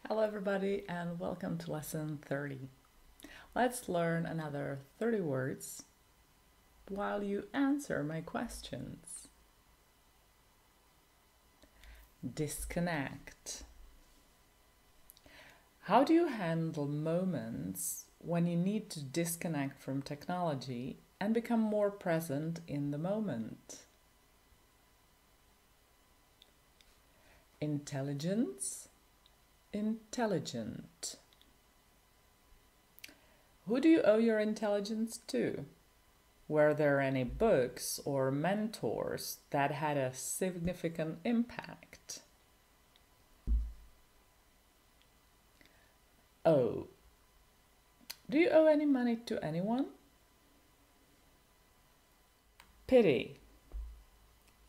Hello everybody and welcome to lesson 30. Let's learn another 30 words while you answer my questions. Disconnect. How do you handle moments when you need to disconnect from technology and become more present in the moment? Intelligence. Intelligent. Who do you owe your intelligence to? Were there any books or mentors that had a significant impact? Owe. Do you owe any money to anyone? Pity.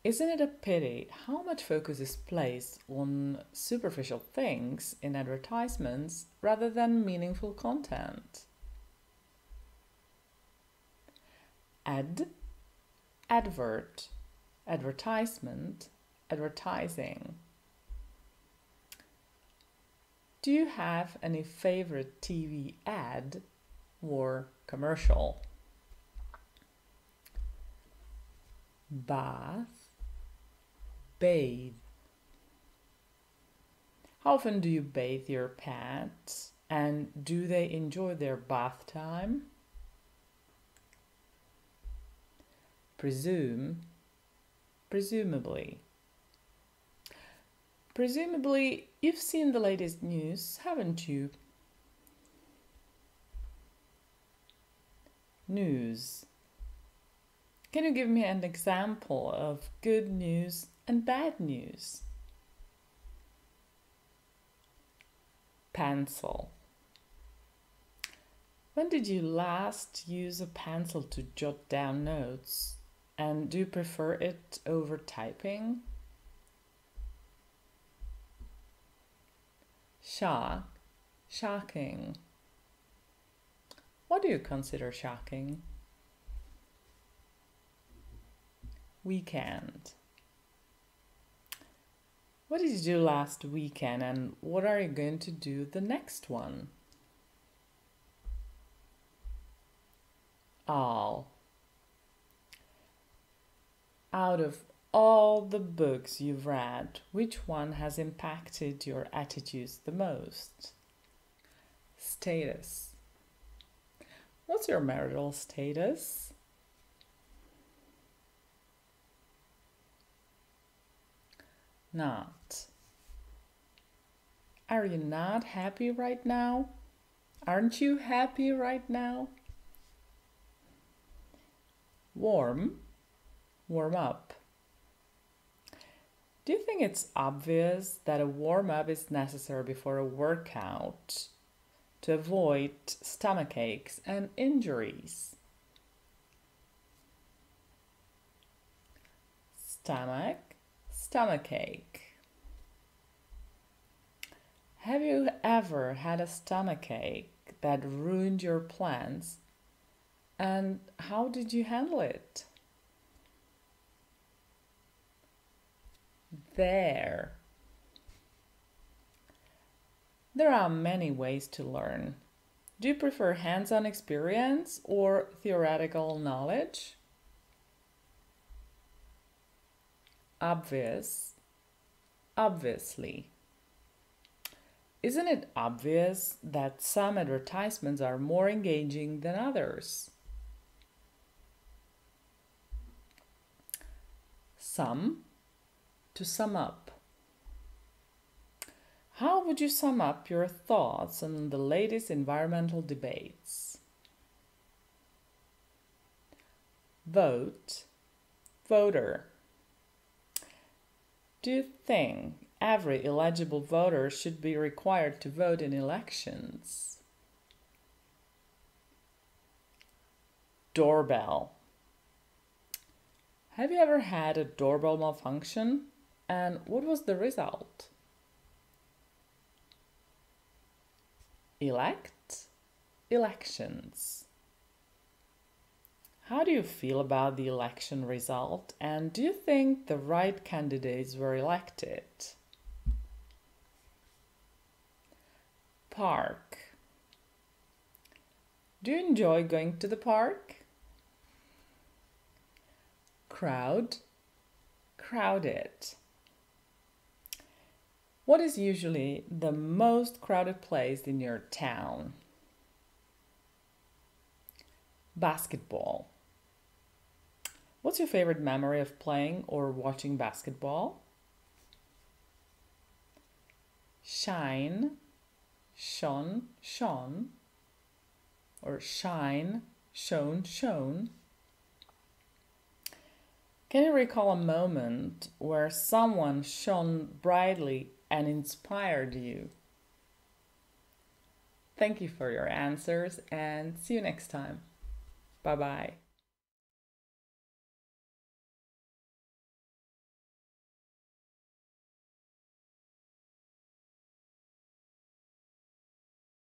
Isn't it a pity how much focus is placed on superficial things in advertisements rather than meaningful content? Advert, advertisement, advertising. Do you have any favorite TV ad or commercial? Bath, bathe. How often do you bathe your pets, and do they enjoy their bath time? Presume, presumably. Presumably, you've seen the latest news, haven't you? News. Can you give me an example of good news and bad news? Pencil. When did you last use a pencil to jot down notes? And do you prefer it over typing? Shock, shocking. What do you consider shocking? Weekend. What did you do last weekend and what are you going to do the next one? All. Out of all the books you've read, which one has impacted your attitudes the most? Status. What's your marital status? Not. Are you not happy right now? Aren't you happy right now? Warm. Warm up. Do you think it's obvious that a warm-up is necessary before a workout to avoid stomach aches and injuries? Stomach. Stomachache. Have you ever had a stomachache that ruined your plans? And how did you handle it? There. There are many ways to learn. Do you prefer hands-on experience or theoretical knowledge? Obvious, obviously. Isn't it obvious that some advertisements are more engaging than others? Sum, to sum up. How would you sum up your thoughts on the latest environmental debates? Vote, voter. Do you think every eligible voter should be required to vote in elections? Doorbell. Have you ever had a doorbell malfunction? And what was the result? Elect, elections. How do you feel about the election result, and do you think the right candidates were elected? park. Do you enjoy going to the park? Crowd, crowded. What is usually the most crowded place in your town? Basketball. What's your favorite memory of playing or watching basketball? Shine, shone, shone, or shine, shone, shone. Can you recall a moment where someone shone brightly and inspired you? Thank you for your answers and see you next time. Bye-bye.